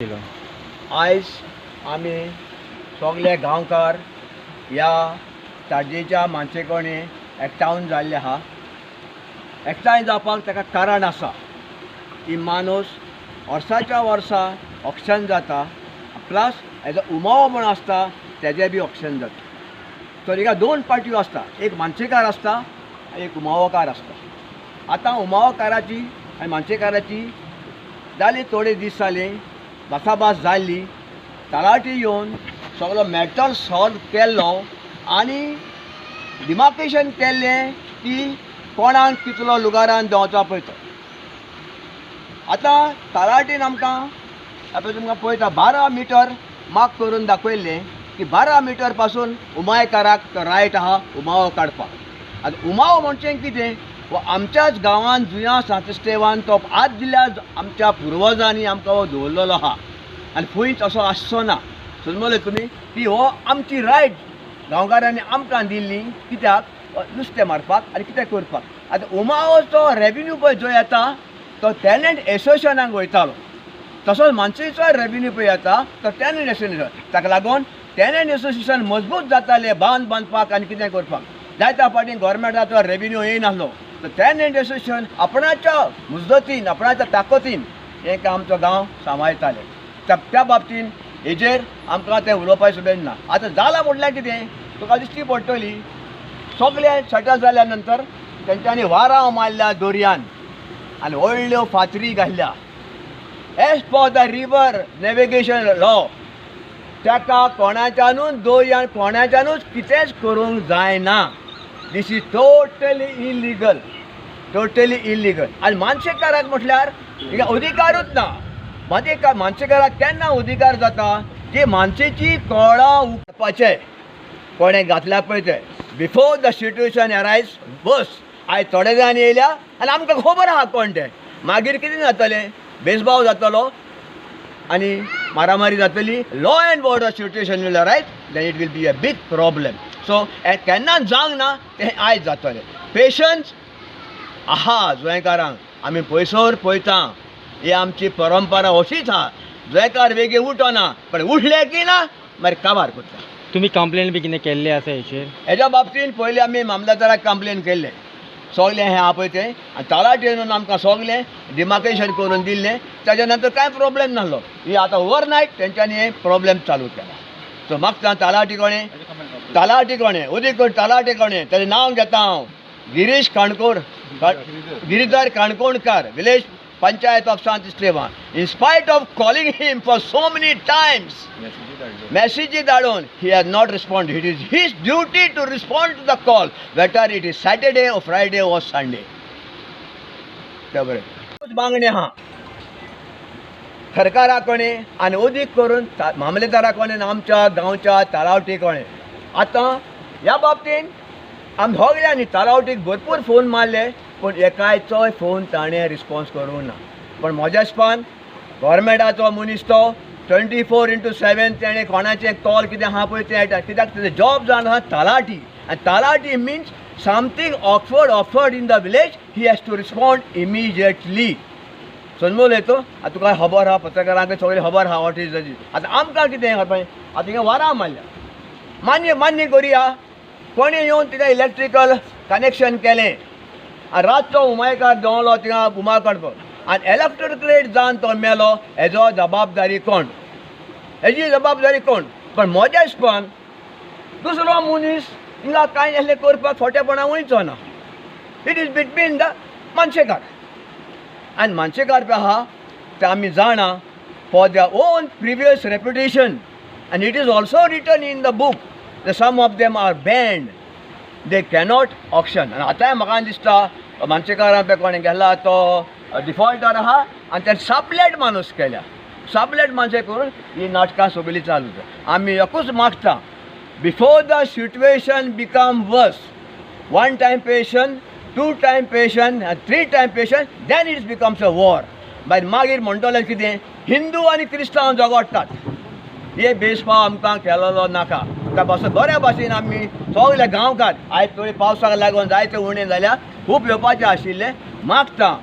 आयज आमी सगळे गांवकार ह्या ताजेच्या मानसेकोणी एकठांय जाल्ले आहा. एकठांय जावपाक ताका कारण आसा की माणूस वर्साच्या वर्सा ऑक्शन जाता प्लस हेजो उमावो म्हण आसता तेजें बी ऑक्शन जाता. सो हिका दोन पार्ट्यो आसता, एक मानसेकार आसता एक उमावोकार आसता. आतां उमावोकाराची आनी मानसेकाराची जाली थोडे दीस जाले भासाभास जाल्ली. तलाटी येवन सगळो मॅटर सॉल्व केल्लो आनी डिमार्केशन केल्लें की कोणाक कितलो लुगारान देंवचा पळय तो. आतां तलाटीन आमकां आतां तुमकां पळयता 12 मिटर मार्क करून दाखयल्लें की 12 मिटर पासून उमायकाराक तो रायट आहा उमावो काडपाक. आतां उमावो म्हणचें कितें वो आमच्याच गांवांत जुंया सांतस्तेवान तो आज दिल्या आमच्या पुर्वजांनी आमकां हो दवरलेलो आहा आनी खंयच असो आसचो ना. समजलें तुमी ती हो आमची रायट गांवकारांनी आमकां दिल्ली कित्याक नुस्तें मारपाक आनी कितें करपाक. आतां उमावोचो रेवेन्यू पळय जो येता तो टॅनंट एसोसिएशनाक वयतालो, तसोच मानसेचो रेवेन्यू पळय येता तो टॅनंट एसोसिएशन. ताका लागून टॅनंट एसोसिएशन मजबूत जातालें बांदपाक आनी कितें करपाक. जायत्या फावटीं गोवोरमेंटाचो रेवेन्यू येयनासलो तर टॅनंट एसोसिएशन आपणाच्या मुजतीन आपणाच्या ताकतीन हें काम आमचो गांव सांबाळटाले. त्या बाबतीन हेजेर आमकां तें उलोवपाक सोबेन ना. आतां जालां म्हटल्यार कितें तुका दिश्टी पडटली सगळें सेटल जाल्या नंतर तेंच्यांनी वारांव मारल्या दर्यान आनी व्हडल्यो फातरी घातल्या. As per the river navigation law ताका कोणाच्यानूच दर्यान कोणाच्यानूच कितेंच करूंक जायना. दिस इज टोटली इलिगल. आनी मानसेकाराक म्हटल्यार हिका अधिकारूच ना. मानसेकाराक केन्ना अधिकार जाता की मानसेची कळां उखडपाचें कोणें घातल्या पळय तें बिफोर द सिट्युएशन एरायज. बस आयज थोडे जाण येयल्या आनी आमकां खबर आहा कोण तें. मागीर कितें जातलें बेसबाव जातलो आनी मारामारी जातली. Law and order situation will arise then it will be a big problem. So केन्ना जावंक ना तें आयज जातलें. पेशन्स आहा गोंयकारांक आमी पयसोर पळयता ही आमची परंपरा अशीच आहा. गोंयकार वेगळे उठना पण उठले की ना मागीर काबार करता. तुम्ही कंप्लेंट बी कितें केल्ली आसा हेचेर? हेज्या बाबतीन पयलीं आमी मामलेदाराक कंप्लेन केल्लें सगळें हें आहा पळय तें आनी तलाटी येवन आमकां सगळें डिमार्केशन करून दिल्लें. ताच्या नंतर कांय प्रॉब्लेम नासलो. ही आतां ओवरनायट तेंच्यांनी हें प्रॉब्लेम चालू केला. सो म्हाका तलाटी कोणें उदीक तलाटी कोणें तेजें नांव घेता हांव Girish Giridhar Kankonkar village panchayat of Santestevan. In spite of calling him for so many times messages धाडून he has not responded. It is his duty to respond to the call whether it is Saturday or Friday or Sunday. बरें मागणी आहा सरकारा कोणें आनी उदीक करून मामलेदारा कोणें आमच्या गांवच्या तलावटी कोणें. आतां ह्या बाबतीन आमी सगळ्यांनी तलावटीक भरपूर फोन मारले पूण एकाचोय फोन ताणें रिस्पॉन्स करूंक ना. पण म्हज्या हिसपान गव्हर्मेंटाचो मनीस तो 24/7 तेणें कोणाचें कॉल कितें आहा पळय तें येता. कित्याक तेजें जॉब जावन आहा तलाटी आनी तलाटी means something offered in the village he has to respond immediately. समजलें तो. आतां तुका खबर आहा पत्रकारांक सगळें खबर आहा वॉट इज द. आतां आमकां कितें करपाचें. आतां हिंगा वारां मारल्या मान्य करुया. कोणें येवन तिका इलेक्ट्रिकल कनेक्शन केलें आनी रातचो उमायकार देंवलो थिंगा उमा काडपाक आनी इलेक्ट्रिकलेट जावन तो मेलो हेजो जबाबदारी कोण. हेजी जबाबदारी कोण. पण म्हज्या हिसपान दुसरो मनीस हिंगा कांय असलें करपाक खोटेपणां वयचो ना. इट इज बिटवीन द मानसेकार आनी मानसेकार पळय आहा ते आमी जाणा for their own previous reputation आनी it is also written in the book the some of them are banned. They cannot auction. आनी आतांय म्हाका दिसता मानसेकारान पळय कोणें गेला तो डिफॉल्टर आहा आनी तेणें सापलेट माणूस केल्या. सापलेट माणसे करून ही नाटकां सगळीं चालू जाता. आमी एकूच मागता बिफोर द सिट्युएशन बिकम वर्स 1 time पेशंट 2 time पेशंट आनी 3 time patient then it becomes a war. मागीर म्हणटलें कितें हिंदू आनी क्रिस्तांव झगडटात. हे बेसभाव आमकां केलेलो नाका. पासून बऱ्या भाशेन आमी सगळे गांवकार आयज थोडी पावसाक लागून जायतें उणें जाल्यार खूब येवपाचें आशिल्लें. मागता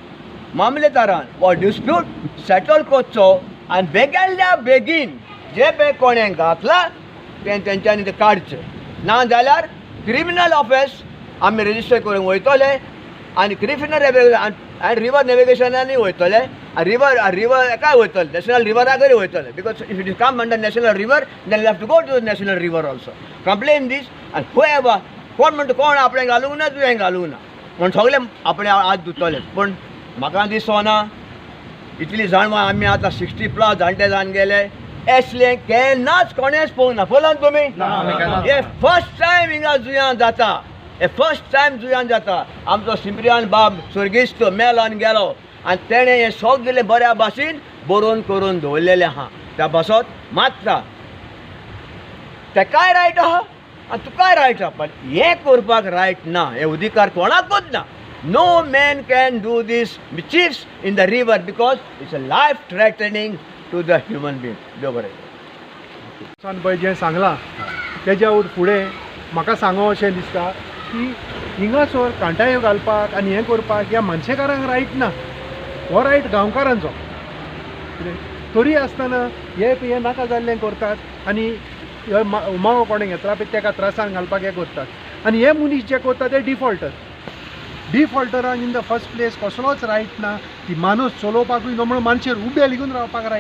मामलेदारान हो डिस्प्यूट सेटल करचो आनी बेगेल्या बेगीन जे पळय कोणें घातला तेंच्यांनी तें काडचें ना जाल्यार क्रिमिनल ऑफेन्स आमी रेजिस्टर करूंक वयतले आनी क्रिमिनल आनी रिवर नेविगेशनानूय वयतले रिवर एकाय वयतले नॅशनल रिवराकय वयतले because if it is come under national river then you have to go to the national river also complain this आनी हू एवर कोण म्हणटा कोण आपणें घालूंक ना तुवें घालूंक ना म्हण सगळे आपणें आज धुतले पूण म्हाका दिसना इतली जाण आमी आतां 60+ जाणटे जावन गेले असलें केन्नाच कोणेंच पळोवंक ना पळोवन तुमी हे फर्स्ट टायम हिंगा जुंयां जाता हे फर्स्ट टायम जुंयान जाता आमचो सिमरियान बाब सुर्गिस्त मेलो आनी गेलो आनी तेणें हें सगळें बऱ्या भाशेन बरोवन करून दवरलेलें आहा त्या बसत मात्र तेकाय रायट आहा आनी तुकाय रायट आहा पण हें करपाक रायट ना हे अधिकार कोणाकूच ना no man can do this mischiefs in the river because it's a life threatening to the human being देव बरें सान पळय जें सांगलां तेज्या फुडें म्हाका सांगो अशें दिसता की हिंगासर कांटायो घालपाक आनी हें करपाक ह्या मनशेकारांक रायट ना हो रायट गांवकारांचो तरी आसतना हे नाका जाल्लें करतात आनी मागो कोणें घेतला पळय तेका त्रासान घालपाक हें करतात आनी हे मनीस जे करता ते डिफॉल्टरांक इन द फर्स्ट प्लेस कसलोच रायट ना ती माणूस चलोवपाकूय नो म्हणून मानशेर उबे लिगून रावपाक रायट